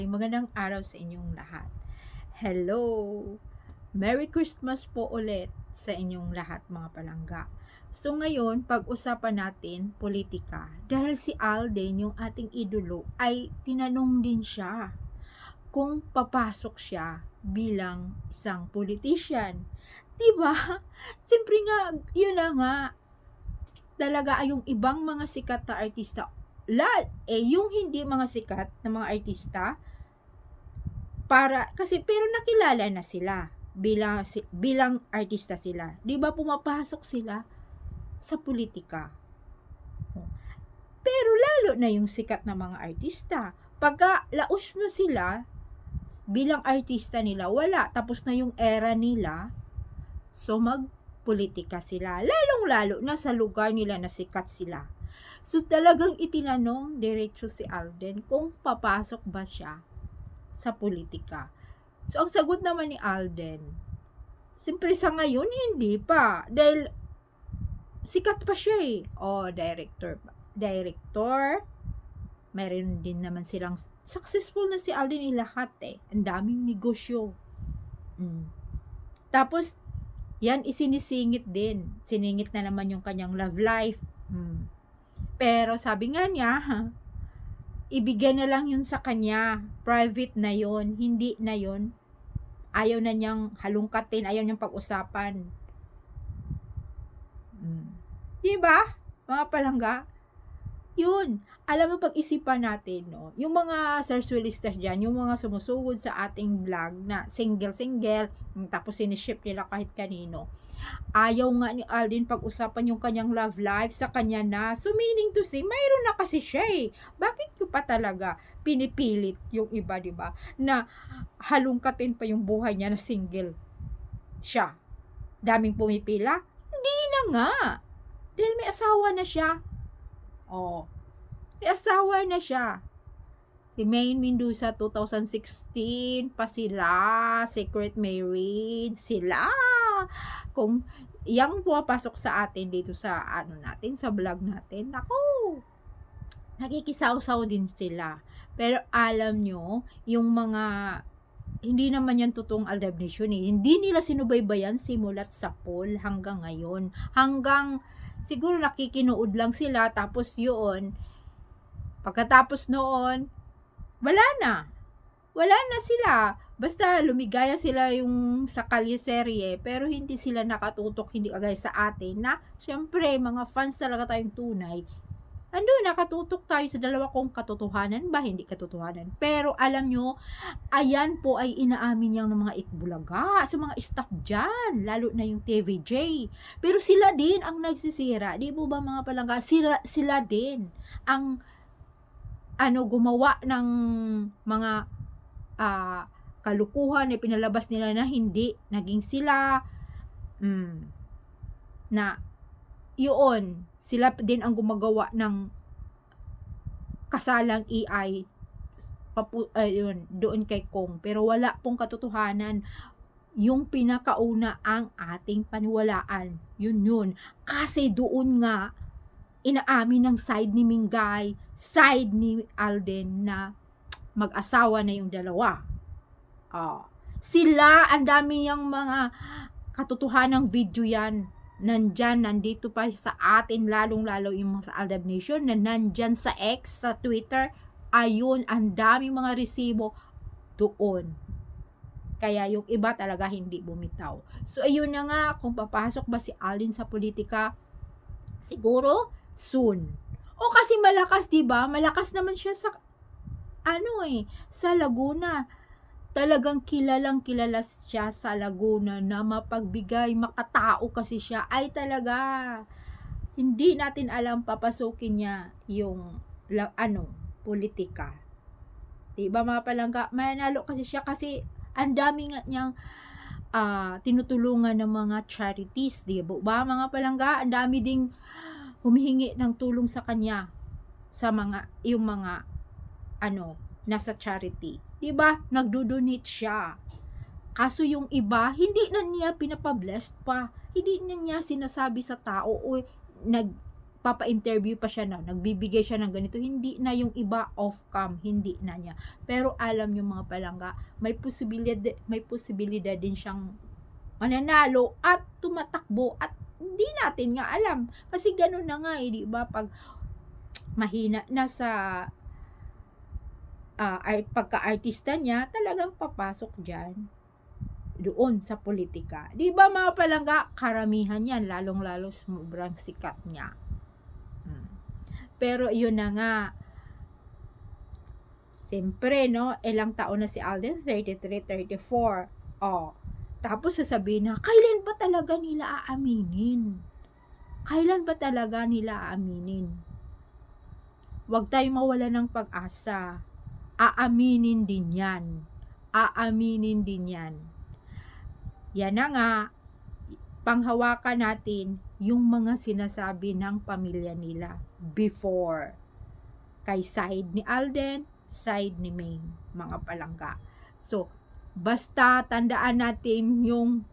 Magandang araw sa inyong lahat. Hello! Merry Christmas po ulit sa inyong lahat mga palangga. So ngayon, pag-usapan natin politika. Dahil si Alden, yung ating idolo, ay tinanong din siya kung papasok siya bilang isang politician. Diba? Siyempre nga, yun na nga, talaga ay yung ibang mga sikat na artista, yung hindi mga sikat na mga artista, pero nakilala na sila bilang artista sila. 'Di ba pumapasok sila sa politika? Pero lalo na yung sikat na mga artista. Pagka laos na sila bilang artista nila, wala, tapos na yung era nila, so magpolitika sila. Lalong-lalo na sa lugar nila na sikat sila. So talagang itinanong diretso si Alden kung papasok ba siya sa politika. So, ang sagot naman ni Alden, siyempre sa ngayon, hindi pa. Dahil, sikat pa siya eh. Director, mayroon din naman silang, successful na si Alden lahat eh. Ang daming negosyo. Tapos, yan isinisingit din. Siningit na naman yung kanyang love life. Pero sabi nga niya, ibigay na lang yun sa kanya. Private na yun. Hindi na yun. Ayaw na niyang halungkatin. Ayaw niyang pag-usapan. Diba? Mga palangga? Yun. Alam mo, pag-isipan natin, no? Yung mga sarsuelistas dyan, yung mga sumusugod sa ating vlog na single-single, tapos siniship nila kahit kanino. Ayaw nga ni Alden pag-usapan yung kanyang love life sa kanya na. So meaning to say, mayroon na kasi siya eh. Bakit ko pa talaga pinipilit yung iba, di ba? Na halungkatin pa yung buhay niya na single siya. Daming pumipila? Hindi na nga. Dahil may asawa na siya. May asawa na siya. Si Maine Mendoza 2016 pa sila, secret marriage sila. Kung yang pumapasok sa atin dito sa natin, sa vlog natin, ako, nakikisaw-saw din sila. Pero alam nyo, yung mga hindi naman yan totoong Aldab Nation eh. Hindi nila sinubaybayan simulat sa poll hanggang ngayon. Hanggang siguro nakikinood lang sila, tapos yun, pagkatapos noon, wala na sila. Basta lumigaya sila yung sa kalye-serye, pero hindi sila nakatutok, hindi kagaya sa atin na syempre mga fans talaga tayong tunay. Nakatutok tayo sa dalawa kung katotohanan ba, hindi katotohanan. Pero alam nyo, ayan po ay inaamin niyang ng mga itbulaga sa mga staff dyan, lalo na yung TVJ. Pero sila din ang nagsisira, di po ba mga palangga? Sila din ang gumawa ng mga kalukuhan na pinalabas nila na hindi naging sila, na yun, sila din ang gumagawa ng kasalang AI doon kay Kong, pero wala pong katotohanan. Yung pinakauna ang ating paniwalaan, yun kasi doon nga inaamin ng side ni Mingay, side ni Alden na mag-asawa na yung dalawa. Sila, ang dami yung mga katotohanang video yan. Nandito pa sa atin, lalong-lalo yung mga sa Aldab Nation, na nandyan sa X, sa Twitter. Ayun, ang dami mga resibo doon. Kaya yung iba talaga hindi bumitaw. So, ayun na nga, kung papasok ba si Alden sa politika, siguro, soon. Kasi malakas, diba? Malakas naman siya sa sa Laguna. Talagang kilalang kilala siya sa Laguna na mapagbigay, makatao kasi siya. Ay talaga, hindi natin alam papasukin niya yung politika. Diba mga palangga? Manalo kasi siya kasi ang dami nga niyang tinutulungan ng mga charities, diba mga palangga? Ang dami ding humihingi ng tulong sa kanya sa yung mga nasa charity. Diba? Nagdo-donate siya. Kaso yung iba, hindi na niya pinapabless pa. Hindi na niya sinasabi sa tao o nagpapa-interview pa siya na, nagbibigay siya ng ganito, hindi na yung iba off-cam, hindi na niya. Pero alam yung mga palangga, may posibilidad din siyang mananalo at tumatakbo at hindi natin nga alam. Kasi ganun na nga di ba? Pag mahina na sa ay pagka-artista niya, talagang papasok dyan doon sa politika. Di ba mga palangga, karamihan yan, lalong-lalo sobrang sikat niya. Pero yun na nga, siyempre, no, ilang taon na si Alden, 33, 34. Tapos sasabihin na, kailan ba talaga nila aaminin? Kailan ba talaga nila aaminin? Huwag tayong mawala ng pag-asa. Aaminin din yan. Aaminin din yan. Yan na nga, panghawakan natin yung mga sinasabi ng pamilya nila before. Kay side ni Alden, side ni Maine, mga palangga. So, basta tandaan natin yung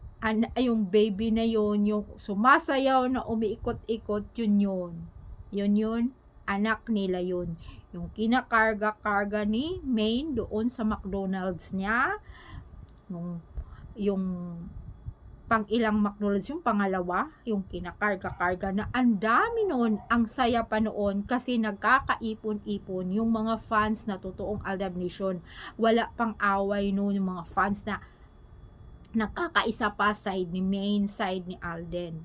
baby na yon, yung sumasayaw na umiikot-ikot, yun, anak nila yun. Yung kinakarga-karga ni Maine doon sa McDonald's niya, yung pang ilang McDonald's, yung pangalawa, yung kinakarga-karga na ang dami noon, ang saya pa noon kasi nagkakaipon-ipon yung mga fans na totoong Aldab Nation. Wala pang away noon, yung mga fans na nagkakaisa pa, side ni Maine, side ni Alden.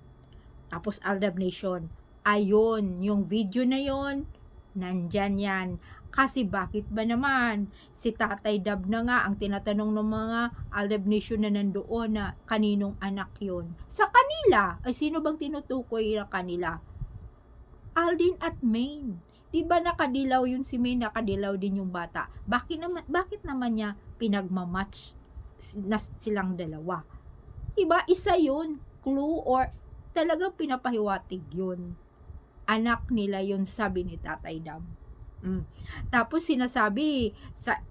Tapos Aldab Nation, ayun, yung video na yon, nandyan yan. Kasi bakit ba naman si Tatay Dab na nga ang tinatanong ng mga Aldab Nation na nandoon na kaninong anak yon? Sa kanila, ay sino bang tinutukoy na kanila? Alden at Maine. Diba nakadilaw yun si Maine, nakadilaw din yung bata. Bakit naman niya pinagmamatch na silang dalawa? Diba isa yun, clue or talagang pinapahiwatig yun. Anak nila yun, sabi ni Tatay Dab. Tapos sinasabi sa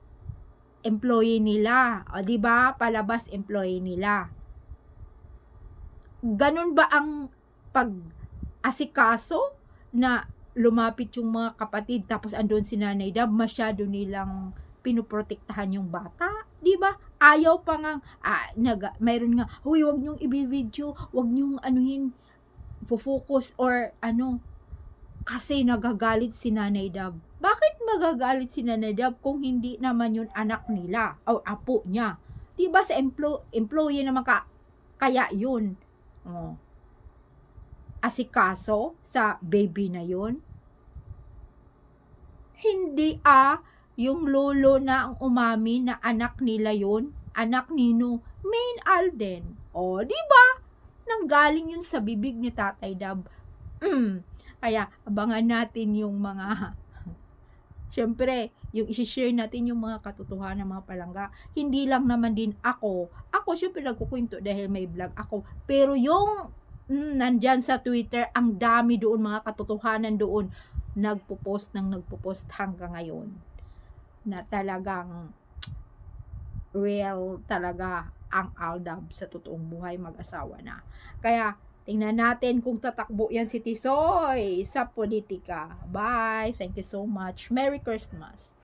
employee nila, di ba? Palabas employee nila. Ganun ba ang pag-asikaso na lumapit yung mga kapatid tapos andun si Nanay Dab, masyado nilang pinuprotektahan yung bata, di ba? Ayaw pa nga mayroon nga, huy, wag niyong i-video, wag niyong anuhin, focus or kasi nagagalit si Nanay Dab. Bakit magagalit si Nanay Dab kung hindi naman yun anak nila o apo niya? Diba sa employee naman kaya yun? Asikaso sa baby na yun? Hindi yung lolo na ang umami na anak nila yun, anak nino Maine Alden. Diba? Nanggaling yun sa bibig ni Tatay Dab. Kaya abangan natin yung mga syempre, yung isi-share natin yung mga katotohanan ng mga palangga. Hindi lang naman din ako syempre nagkukwento dahil may vlog ako. Pero yung nandyan sa Twitter, ang dami doon mga katotohanan doon. Nagpo-post hanggang ngayon. Na talagang real talaga ang Aldab sa totoong buhay, mag-asawa na. Kaya tingnan natin kung tatakbo yan si Tisoy sa politika. Bye! Thank you so much. Merry Christmas!